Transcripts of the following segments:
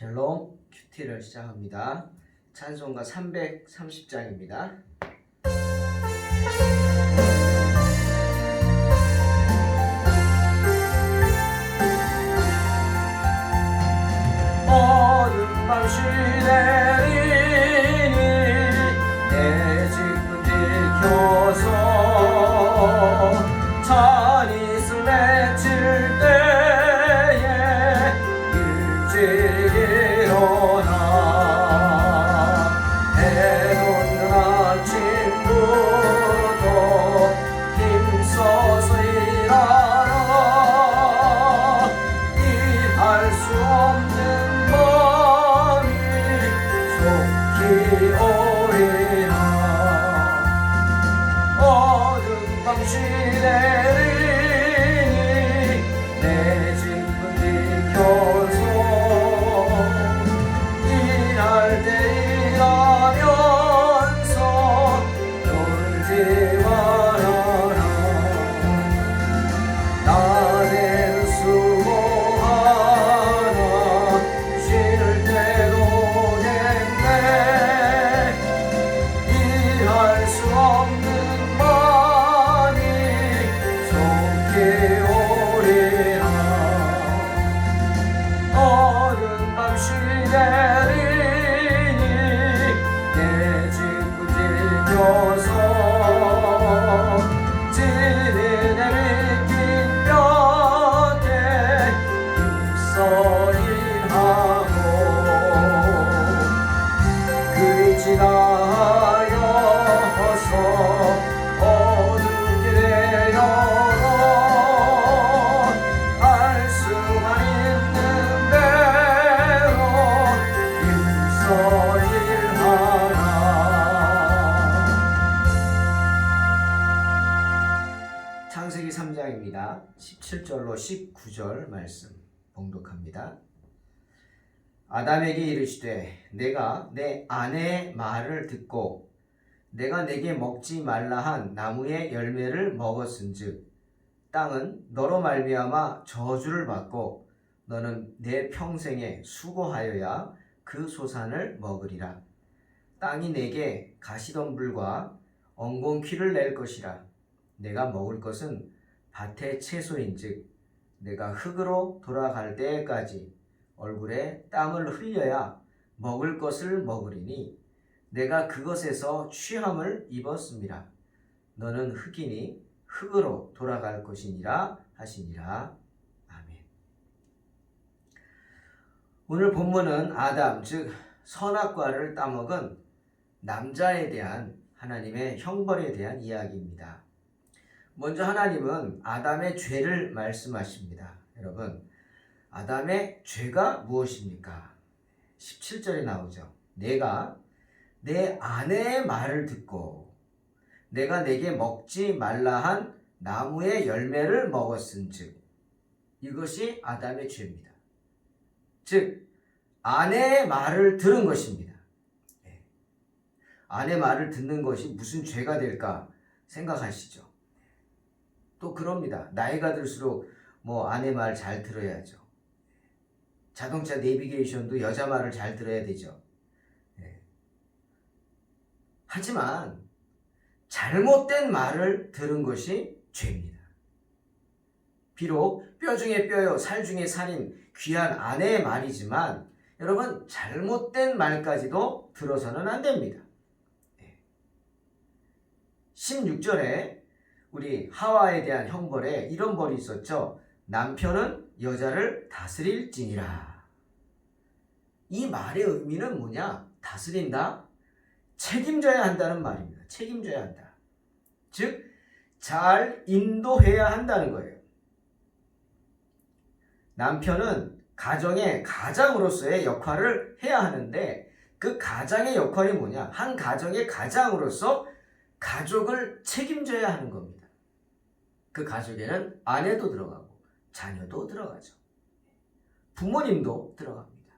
샬롬 큐티를 시작합니다. 찬송가 330장입니다. 어둠 밤 시내리니 내 집 지켜서 찬이슬 맺힐 때에 일찍 일어나 해 돋는 아침부터 힘써서 일하라. 일할 수 없는 마음이 속히 오리라. 어둠 밤 시내리니 내 집은 지켜서 일할 때 일하면서 놀지 말아라. 낮에는 수고하나 쉴 때도 됐네. 일할 수 없는 마음이 속히 오리라. 어둠 밤 시내리니 내 집은 지켜서 진이 내리킨 곁에 힘써 일하고 그리 지나여서 어둡게 되어도 할 수만 있는 대로 힘써 일하라. 창세기 3장입니다. 17절로 19절 말씀 봉독합니다. 아담에게 이르시되 내가 내 아내의 말을 듣고 내가 내게 먹지 말라 한 나무의 열매를 먹었은즉 땅은 너로 말미암아 저주를 받고 너는 내 평생에 수고하여야 그 소산을 먹으리라. 땅이 내게 가시덤불과 엉겅퀴를 낼 것이라. 내가 먹을 것은 밭의 채소인즉 내가 흙으로 돌아갈 때까지 얼굴에 땀을 흘려야 먹을 것을 먹으리니 내가 그것에서 취함을 입었음이라. 너는 흙이니 흙으로 돌아갈 것이니라 하시니라. 아멘. 오늘 본문은 아담 즉 선악과를 따먹은 남자에 대한 하나님의 형벌에 대한 이야기입니다. 먼저 하나님은 아담의 죄를 말씀하십니다. 여러분, 아담의 죄가 무엇입니까? 17절에 나오죠. 내가 내 아내의 말을 듣고 내가 내게 먹지 말라 한 나무의 열매를 먹었은즉 이것이 아담의 죄입니다. 즉 아내의 말을 들은 것입니다. 아내 말을 듣는 것이 무슨 죄가 될까 생각하시죠? 또 그럽니다. 나이가 들수록 아내 말 잘 들어야죠. 자동차 내비게이션도 여자 말을 잘 들어야 되죠. 하지만 잘못된 말을 들은 것이 죄입니다. 비록 뼈 중에 뼈요 살 중에 살인 귀한 아내의 말이지만 여러분 잘못된 말까지도 들어서는 안 됩니다. 16절에 우리 하와에 대한 형벌에 이런 벌이 있었죠. 남편은 여자를 다스릴지니라. 이 말의 의미는 뭐냐? 다스린다? 책임져야 한다는 말입니다. 책임져야 한다. 즉, 잘 인도해야 한다는 거예요. 남편은 가정의 가장으로서의 역할을 해야 하는데 그 가장의 역할이 뭐냐? 한 가정의 가장으로서 가족을 책임져야 하는 겁니다. 그 가족에는 아내도 들어가고 자녀도 들어가죠. 부모님도 들어갑니다.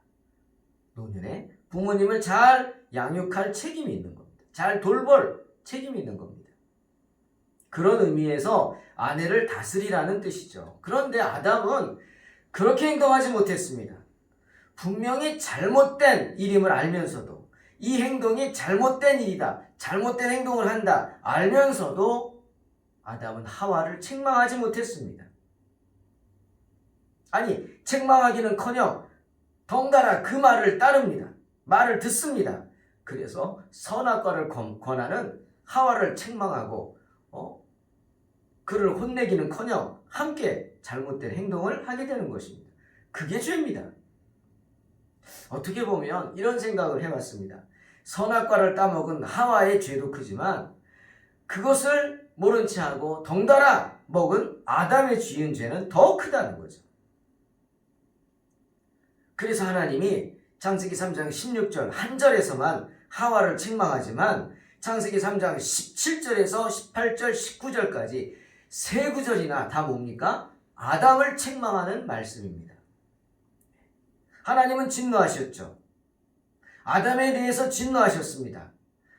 노년에 부모님을 잘 양육할 책임이 있는 겁니다. 잘 돌볼 책임이 있는 겁니다. 그런 의미에서 아내를 다스리라는 뜻이죠. 그런데 아담은 그렇게 행동하지 못했습니다. 분명히 잘못된 일임을 알면서도 이 행동이 잘못된 일이다, 잘못된 행동을 한다 알면서도 아담은 하와를 책망하지 못했습니다. 아니, 책망하기는커녕 덩달아 그 말을 따릅니다. 말을 듣습니다. 그래서 선악과를 권하는 하와를 책망하고 그를 혼내기는커녕 함께 잘못된 행동을 하게 되는 것입니다. 그게 죄입니다. 어떻게 보면 이런 생각을 해봤습니다. 선악과를 따먹은 하와의 죄도 크지만 그것을 모른 채 하고 덩달아 먹은 아담의 지은 죄는 더 크다는 거죠. 그래서 하나님이 창세기 3장 16절 한 절에서만 하와를 책망하지만 창세기 3장 17절에서 18절 19절까지 세 구절이나 다 뭡니까? 아담을 책망하는 말씀입니다. 하나님은 진노하셨죠. 아담에 대해서 진노하셨습니다.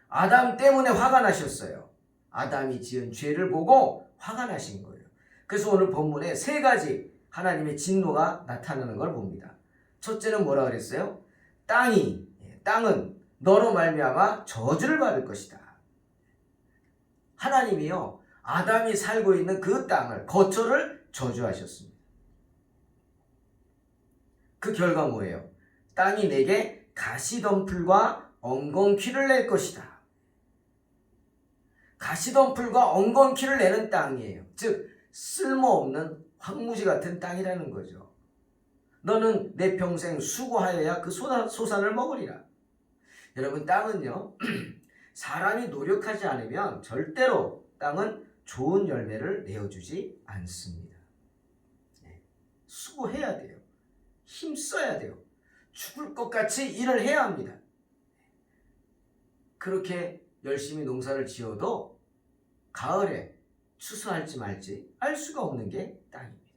아담 때문에 화가 나셨어요. 아담이 지은 죄를 보고 화가 나신 거예요. 그래서 오늘 본문에 세 가지 하나님의 진노가 나타나는 걸 봅니다. 첫째는 뭐라 그랬어요? 땅은 너로 말미암아 저주를 받을 것이다. 하나님이요, 아담이 살고 있는 그 땅을, 거처를 저주하셨습니다. 그 결과 뭐예요? 땅이 내게 가시덤불과 엉겅퀴를 낼 것이다. 가시덤불과 엉겅퀴를 내는 땅이에요. 즉 쓸모없는 황무지 같은 땅이라는 거죠. 너는 내 평생 수고하여야 그 소산을 먹으리라. 여러분, 땅은요 사람이 노력하지 않으면 절대로 땅은 좋은 열매를 내어주지 않습니다. 수고해야 돼요. 힘써야 돼요. 죽을 것 같이 일을 해야 합니다. 그렇게 열심히 농사를 지어도 가을에 추수할지 말지 알 수가 없는 게 땅입니다.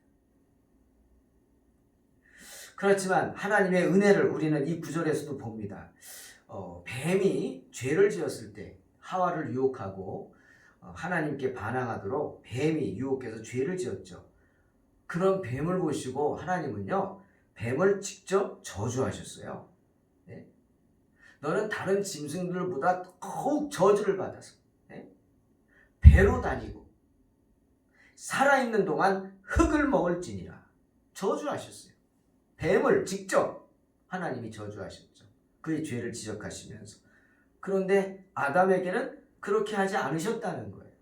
그렇지만 하나님의 은혜를 우리는 이 구절에서도 봅니다. 뱀이 죄를 지었을 때 하와를 유혹하고 하나님께 반항하도록 뱀이 유혹해서 죄를 지었죠. 그런 뱀을 보시고 하나님은요, 뱀을 직접 저주하셨어요. 네? 너는 다른 짐승들보다 더욱 저주를 받아서 배로 다니고 살아있는 동안 흙을 먹을지니라 저주하셨어요. 뱀을 직접 하나님이 저주하셨죠. 그의 죄를 지적하시면서. 그런데 아담에게는 그렇게 하지 않으셨다는 거예요.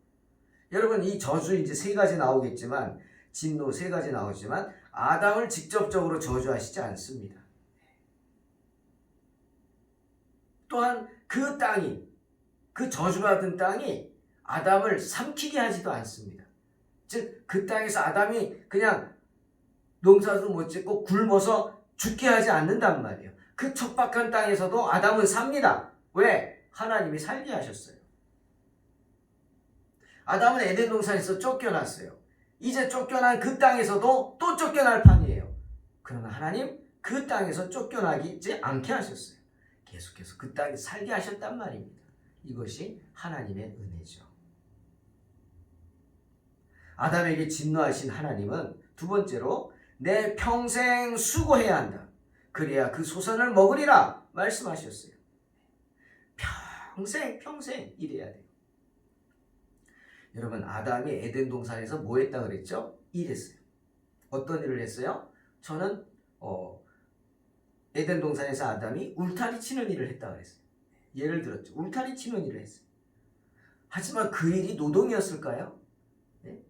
여러분, 이 저주 이제 세 가지 나오겠지만, 진노 세 가지 나오지만 아담을 직접적으로 저주하시지 않습니다. 또한 그 땅이, 그 저주받은 땅이 아담을 삼키게 하지도 않습니다. 즉 그 땅에서 아담이 그냥 농사도 못 짓고 굶어서 죽게 하지 않는단 말이에요. 그 척박한 땅에서도 아담은 삽니다. 왜? 하나님이 살게 하셨어요. 아담은 에덴 동산에서 쫓겨났어요. 이제 쫓겨난 그 땅에서도 또 쫓겨날 판이에요. 그러나 하나님 그 땅에서 쫓겨나지 않게 하셨어요. 계속해서 그 땅에 살게 하셨단 말입니다. 이것이 하나님의 은혜죠. 아담에게 진노하신 하나님은 두 번째로 내 평생 수고해야 한다. 그래야 그 소산을 먹으리라 말씀하셨어요. 평생 일해야 돼요. 여러분, 아담이 에덴 동산에서 뭐 했다 그랬죠? 일했어요. 어떤 일을 했어요? 저는 에덴 동산에서 아담이 울타리 치는 일을 했다 그랬어요. 예를 들었죠. 울타리 치는 일을 했어요. 하지만 그 일이 노동이었을까요? 네?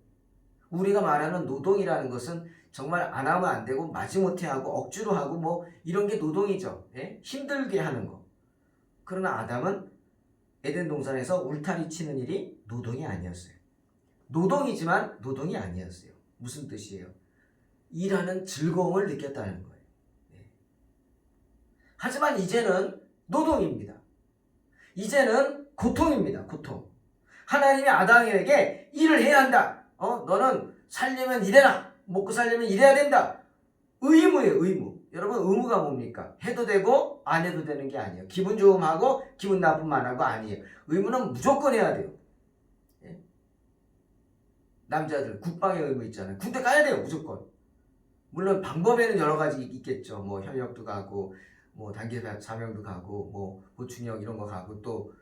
우리가 말하는 노동이라는 것은 정말 안 하면 안 되고 마지못해 하고 억지로 하고 뭐 이런 게 노동이죠. 네? 힘들게 하는 거. 그러나 아담은 에덴 동산에서 울타리 치는 일이 노동이 아니었어요. 노동이지만 노동이 아니었어요. 무슨 뜻이에요? 일하는 즐거움을 느꼈다는 거예요. 네. 하지만 이제는 노동입니다. 이제는 고통입니다. 고통. 하나님이 아담에게 일을 해야 한다. 너는 살려면 일해라. 먹고 살려면 일해야 된다. 의무예요, 의무. 여러분, 의무가 뭡니까? 해도 되고 안 해도 되는 게 아니에요. 기분 좋음 하고 기분 나쁨 안 하고 아니에요. 의무는 무조건 해야 돼요. 예? 남자들 국방의 의무 있잖아요. 군대 가야 돼요, 무조건. 물론 방법에는 여러 가지 있겠죠. 뭐 현역도 가고 뭐 단기 사명도 가고 뭐 보충역 이런 거 가고 또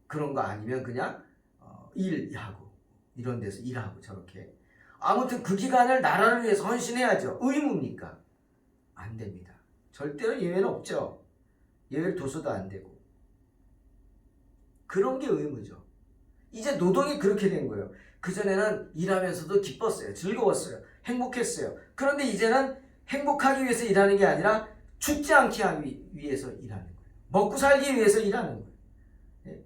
그런 거 아니면 그냥 일하고 이런 데서 일하고 저렇게 아무튼 그 기간을 나라를 위해서 헌신해야죠. 의무입니까? 안 됩니다. 절대로 예외는 없죠. 예외를 둬서도 안 되고 그런 게 의무죠. 이제 노동이 그렇게 된 거예요. 그전에는 일하면서도 기뻤어요. 즐거웠어요. 행복했어요. 그런데 이제는 행복하기 위해서 일하는 게 아니라 죽지 않게 하기 위해서 일하는 거예요. 먹고 살기 위해서 일하는 거예요. 네?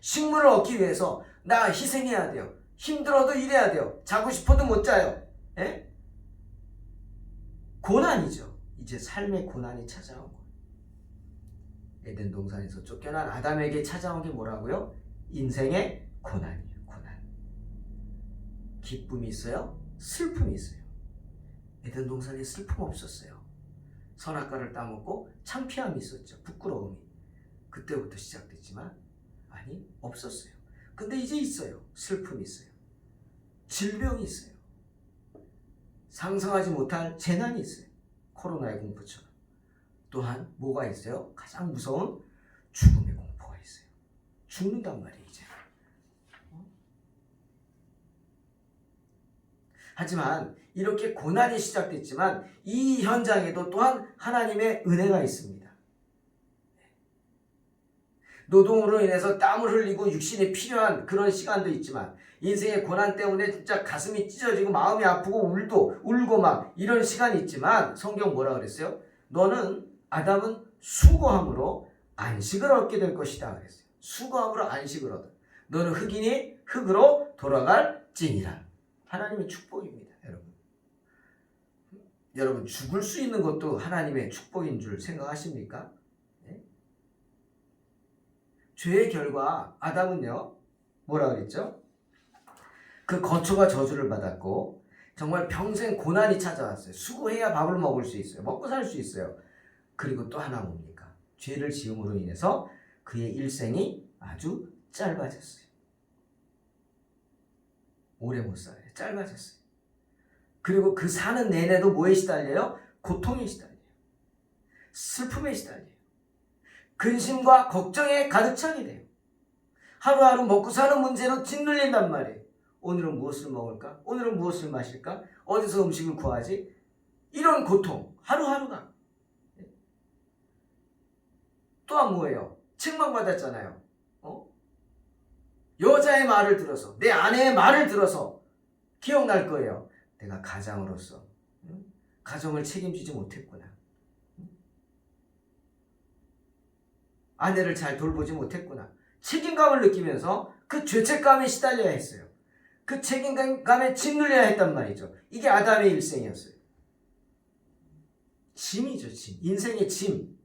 식물을 얻기 위해서 나 희생해야 돼요. 힘들어도 일해야 돼요. 자고 싶어도 못 자요. 네? 고난이죠. 이제 삶의 고난이 찾아온 거예요. 에덴 동산에서 쫓겨난 아담에게 찾아온 게 뭐라고요? 인생의 고난이에요. 고난. 기쁨이 있어요? 슬픔이 있어요. 에덴 동산에 슬픔 없었어요. 선악과를 따먹고 창피함이 있었죠. 부끄러움이. 그때부터 시작됐지만 아니 없었어요. 근데 이제 있어요. 슬픔이 있어요. 질병이 있어요. 상상하지 못할 재난이 있어요. 코로나의 공포처럼. 또한 뭐가 있어요? 가장 무서운 죽음의 공포가 있어요. 죽는단 말이에요. 이제. 하지만 이렇게 고난이 시작됐지만 이 현장에도 또한 하나님의 은혜가 있습니다. 노동으로 인해서 땀을 흘리고 육신이 필요한 그런 시간도 있지만 인생의 고난 때문에 진짜 가슴이 찢어지고 마음이 아프고 울고 막 이런 시간이 있지만 성경 뭐라 그랬어요? 너는 아담은 수고함으로 안식을 얻게 될 것이다 그랬어요. 수고함으로 안식을 얻어. 너는 흙이니 흙으로 돌아갈지니라. 하나님의 축복입니다. 여러분 죽을 수 있는 것도 하나님의 축복인 줄 생각하십니까? 네? 죄의 결과 아담은요 뭐라 그랬죠? 그 거처가 저주를 받았고 정말 평생 고난이 찾아왔어요. 수고해야 밥을 먹을 수 있어요. 먹고 살 수 있어요. 그리고 또 하나 뭡니까? 죄를 지음으로 인해서 그의 일생이 아주 짧아졌어요. 오래 못 살아요. 짧아졌어요. 그리고 그 사는 내내도 뭐에 시달려요? 고통에 시달려요. 슬픔에 시달려요. 근심과 걱정에 가득 차게 돼요. 하루하루 먹고 사는 문제로 짓눌린단 말이에요. 오늘은 무엇을 먹을까? 오늘은 무엇을 마실까? 어디서 음식을 구하지? 이런 고통 하루하루가. 또한 뭐예요? 책망받았잖아요. 여자의 말을 들어서 내 아내의 말을 들어서 기억날 거예요. 내가 가장으로서 가정을 책임지지 못했구나. 아내를 잘 돌보지 못했구나. 책임감을 느끼면서 그 죄책감에 시달려야 했어요. 그 책임감에 짓눌려야 했단 말이죠. 이게 아담의 일생이었어요. 짐이죠, 짐. 인생의 짐.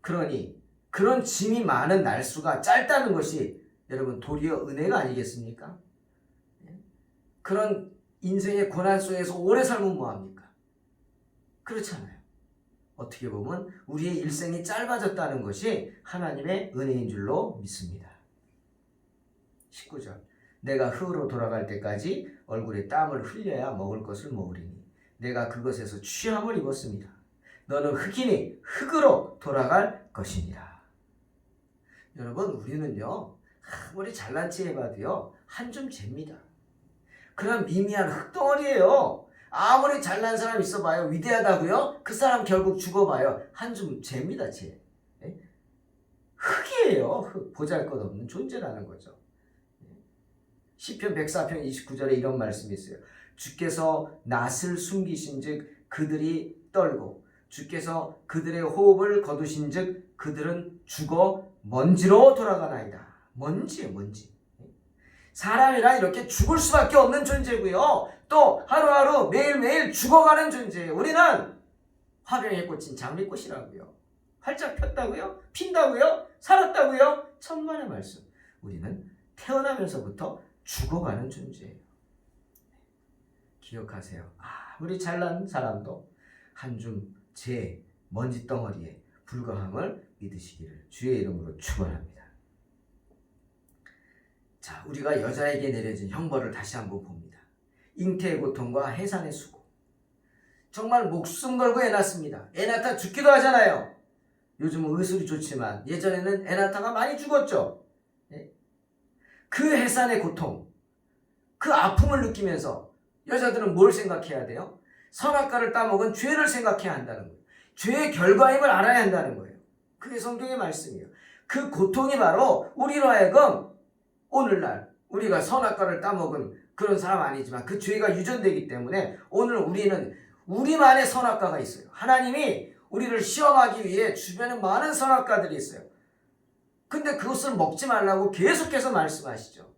그러니 그런 짐이 많은 날수가 짧다는 것이 여러분 도리어 은혜가 아니겠습니까? 그런 인생의 고난 속에서 오래 살면 뭐합니까? 그렇잖아요. 어떻게 보면 우리의 일생이 짧아졌다는 것이 하나님의 은혜인 줄로 믿습니다. 19절 내가 흙으로 돌아갈 때까지 얼굴에 땀을 흘려야 먹을 것을 먹으리니 내가 그것에서 취함을 입었습니다. 너는 흙이니 흙으로 돌아갈 것이니라. 여러분 우리는요 아무리 잘난 체 해봐도요 한 줌 잽니다. 그런 미미한 흙덩어리예요. 아무리 잘난 사람 있어봐요. 위대하다고요? 그 사람 결국 죽어봐요. 한 줌 잽니다. 재. 흙이에요. 흙. 보잘것없는 존재라는 거죠. 시편 104편 29절에 이런 말씀이 있어요. 주께서 낫을 숨기신 즉 그들이 떨고 주께서 그들의 호흡을 거두신 즉 그들은 죽어 먼지로 돌아가나이다. 먼지예요. 먼지. 사람이란 이렇게 죽을 수밖에 없는 존재고요. 또 하루하루 매일매일 죽어가는 존재예요. 우리는 화병에 꽂힌 장미꽃이라고요. 활짝 폈다고요? 핀다고요? 살았다고요? 천만의 말씀. 우리는 태어나면서부터 죽어가는 존재예요. 기억하세요. 아무리 잘난 사람도 한 줌 재 먼지 덩어리에 불과함을 믿으시기를 주의 이름으로 축원합니다. 자, 우리가 여자에게 내려진 형벌을 다시 한번 봅니다. 잉태의 고통과 해산의 수고. 정말 목숨 걸고 애 낳습니다. 애 낳다 죽기도 하잖아요. 요즘은 의술이 좋지만 예전에는 애 낳다가 많이 죽었죠. 그 해산의 고통, 그 아픔을 느끼면서 여자들은 뭘 생각해야 돼요? 선악과를 따먹은 죄를 생각해야 한다는 거예요. 죄의 결과임을 알아야 한다는 거예요. 그게 성경의 말씀이에요. 그 고통이 바로 우리로 하여금 오늘날 우리가 선악과를 따먹은 그런 사람 아니지만 그 죄가 유전되기 때문에 오늘 우리는 우리만의 선악과가 있어요. 하나님이 우리를 시험하기 위해 주변에 많은 선악과들이 있어요. 근데 그것을 먹지 말라고 계속해서 말씀하시죠.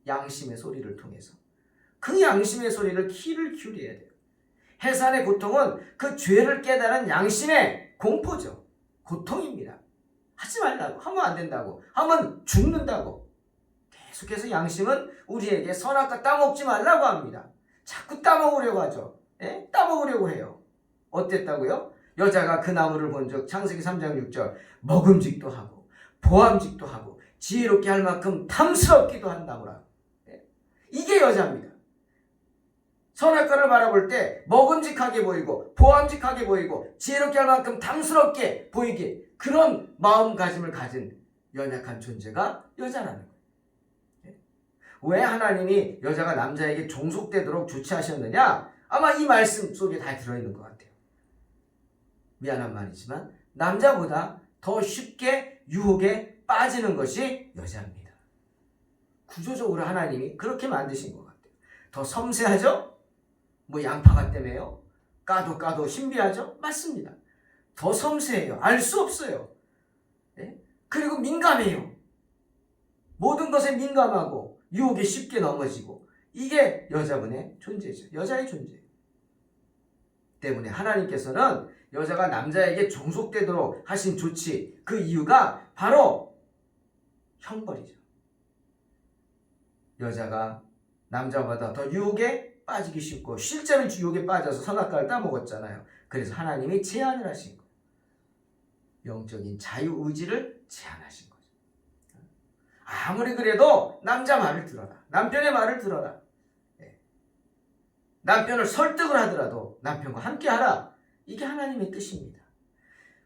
양심의 소리를 통해서. 그 양심의 소리를 귀를 기울여야 돼요. 해산의 고통은 그 죄를 깨달은 양심의 공포죠. 고통입니다. 하지 말라고, 하면 안 된다고, 하면 죽는다고. 계속해서 양심은 우리에게 선악과 따먹지 말라고 합니다. 자꾸 따먹으려고 하죠. 따먹으려고 해요. 어땠다고요? 여자가 그 나무를 본즉 창세기 3장 6절 먹음직도 하고 보암직도 하고 지혜롭게 할 만큼 탐스럽기도 한 나무라. 이게 여자입니다. 선악과를 바라볼 때 먹음직하게 보이고 보암직하게 보이고 지혜롭게 할 만큼 탐스럽게 보이게 그런 마음가짐을 가진 연약한 존재가 여자라는 거예요. 왜 하나님이 여자가 남자에게 종속되도록 조치하셨느냐? 아마 이 말씀 속에 다 들어있는 것 같아요. 미안한 말이지만 남자보다 더 쉽게 유혹에 빠지는 것이 여자입니다. 구조적으로 하나님이 그렇게 만드신 것 같아요. 더 섬세하죠? 뭐 양파가 때문에요? 까도 신비하죠? 맞습니다. 더 섬세해요. 알 수 없어요. 그리고 민감해요. 모든 것에 민감하고 유혹에 쉽게 넘어지고 이게 여자분의 존재죠. 여자의 존재. 때문에 하나님께서는 여자가 남자에게 종속되도록 하신 조치, 그 이유가 바로 형벌이죠. 여자가 남자보다 더 유혹에 빠지기 쉽고 실제로 유혹에 빠져서 선악과를 따먹었잖아요. 그래서 하나님이 제한을 하신 거예요. 영적인 자유의지를 제한하신 거죠. 아무리 그래도 남자 말을 들어라. 남편의 말을 들어라. 남편을 설득을 하더라도 남편과 함께 하라. 이게 하나님의 뜻입니다.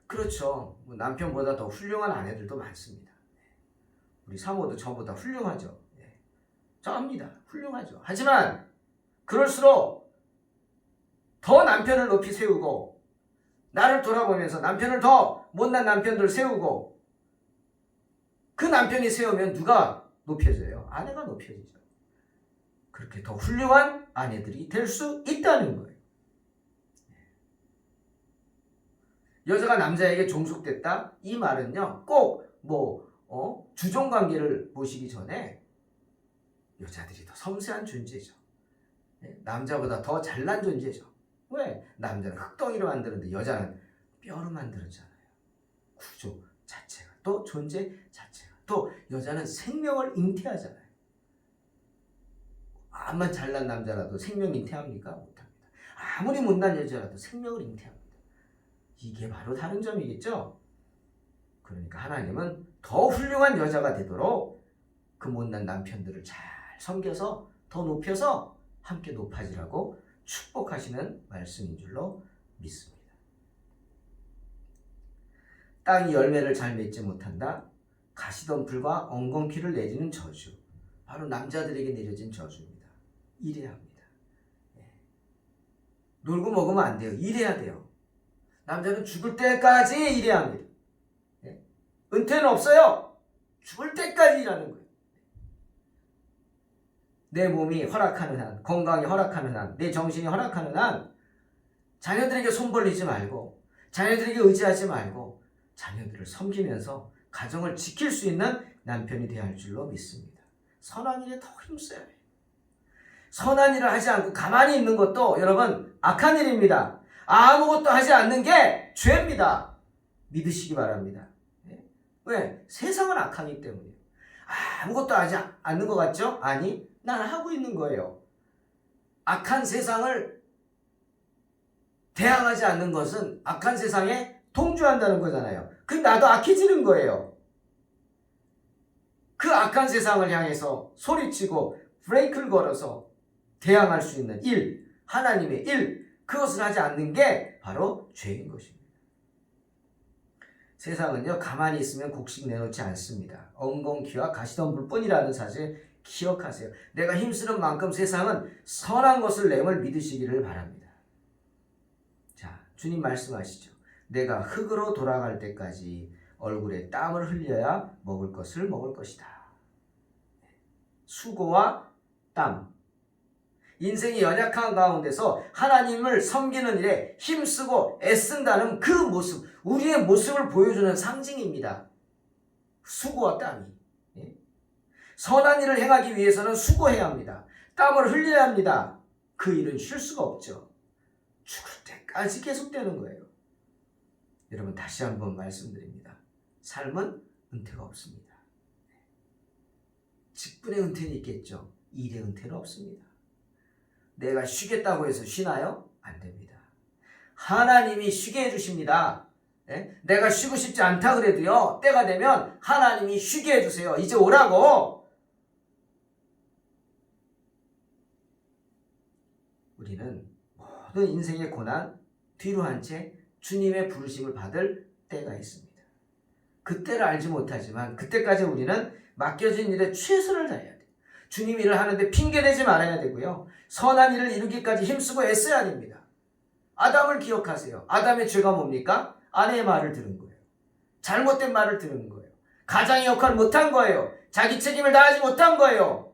그렇죠. 남편보다 더 훌륭한 아내들도 많습니다. 우리 사모도 저보다 훌륭하죠. 저 압니다. 훌륭하죠. 하지만 그럴수록 더 남편을 높이 세우고 나를 돌아보면서 남편을 더 못난 남편들 세우고 그 남편이 세우면 누가 높여져요? 아내가 높여지죠. 그렇게 더 훌륭한 아내들이 될 수 있다는 거예요. 여자가 남자에게 종속됐다? 이 말은요, 꼭 주종관계를 모시기 전에 여자들이 더 섬세한 존재죠. 남자보다 더 잘난 존재죠. 왜? 남자는 흙덩이로 만드는데 여자는 뼈로 만들었잖아요. 구조 자체가, 또 존재 자체가. 또 여자는 생명을 잉태하잖아요. 암만 잘난 남자라도 생명 잉태합니까? 못합니다. 아무리 못난 여자라도 생명을 잉태합니다. 이게 바로 다른 점이겠죠? 그러니까 하나님은 더 훌륭한 여자가 되도록 그 못난 남편들을 잘 섬겨서 더 높여서 함께 높아지라고 축복하시는 말씀인 줄로 믿습니다. 땅이 열매를 잘 맺지 못한다. 가시덤불과 엉겅퀴를 내리는 저주. 바로 남자들에게 내려진 저주입니다. 일해야 합니다. 놀고 먹으면 안 돼요. 일해야 돼요. 남자는 죽을 때까지 일해야 합니다. 은퇴는 없어요. 죽을 때까지 일하는 거예요. 내 몸이 허락하는 한, 건강이 허락하는 한, 내 정신이 허락하는 한 자녀들에게 손 벌리지 말고 자녀들에게 의지하지 말고 자녀들을 섬기면서 가정을 지킬 수 있는 남편이 되어야 할 줄로 믿습니다. 선한 일에 더 힘써야 해요. 선한 일을 하지 않고 가만히 있는 것도 여러분 악한 일입니다. 아무것도 하지 않는 게 죄입니다. 믿으시기 바랍니다. 왜? 세상은 악하기 때문이에요. 아무것도 하지 않는 것 같죠? 아니, 난 하고 있는 거예요. 악한 세상을 대항하지 않는 것은 악한 세상에 동조한다는 거잖아요. 그 나도 악해지는 거예요. 그 악한 세상을 향해서 소리치고 브레이크를 걸어서 대항할 수 있는 일, 하나님의 일, 그것을 하지 않는 게 바로 죄인 것입니다. 세상은요, 가만히 있으면 곡식 내놓지 않습니다. 엉겅퀴와 가시덤불 뿐이라는 사실 기억하세요. 내가 힘쓰는 만큼 세상은 선한 것을 내걸 믿으시기를 바랍니다. 자, 주님 말씀하시죠. 내가 흙으로 돌아갈 때까지 얼굴에 땀을 흘려야 먹을 것을 먹을 것이다. 수고와 땀. 인생이 연약한 가운데서 하나님을 섬기는 일에 힘쓰고 애쓴다는 그 모습, 우리의 모습을 보여주는 상징입니다. 수고와 땀이. 선한 일을 행하기 위해서는 수고해야 합니다. 땀을 흘려야 합니다. 그 일은 쉴 수가 없죠. 죽을 때까지 계속되는 거예요. 여러분, 다시 한번 말씀드립니다. 삶은 은퇴가 없습니다. 직분의 은퇴는 있겠죠. 일의 은퇴는 없습니다. 내가 쉬겠다고 해서 쉬나요? 안 됩니다. 하나님이 쉬게 해주십니다. 내가 쉬고 싶지 않다 그래도요, 때가 되면 하나님이 쉬게 해주세요. 이제 오라고. 우리는 모든 인생의 고난 뒤로 한 채 주님의 부르심을 받을 때가 있습니다. 그때를 알지 못하지만 그때까지 우리는 맡겨진 일에 최선을 다해야 돼요. 주님 일을 하는데 핑계대지 말아야 되고요. 선한 일을 이루기까지 힘쓰고 애써야 됩니다. 아담을 기억하세요. 아담의 죄가 뭡니까? 아내의 말을 들은 거예요. 잘못된 말을 들은 거예요. 가장의 역할을 못한 거예요. 자기 책임을 다하지 못한 거예요.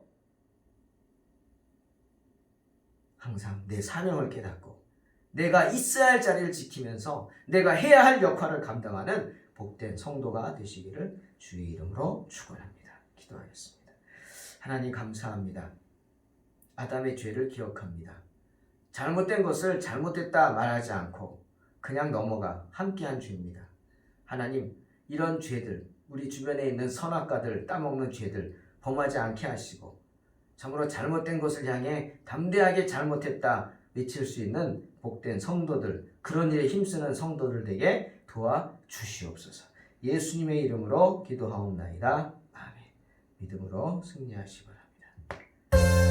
항상 내 사명을 깨닫고 내가 있어야 할 자리를 지키면서 내가 해야 할 역할을 감당하는 복된 성도가 되시기를 주의 이름으로 축원합니다. 기도하겠습니다. 하나님 감사합니다. 아담의 죄를 기억합니다. 잘못된 것을 잘못됐다 말하지 않고 그냥 넘어가 함께한 죄입니다. 하나님, 이런 죄들, 우리 주변에 있는 선악과들, 따먹는 죄들 범하지 않게 하시고 참으로 잘못된 것을 향해 담대하게 잘못했다 외칠 수 있는 복된 성도들, 그런 일에 힘쓰는 성도들 되게 도와주시옵소서. 예수님의 이름으로 기도하옵나이다. 아멘. 믿음으로 승리하시기 바랍니다.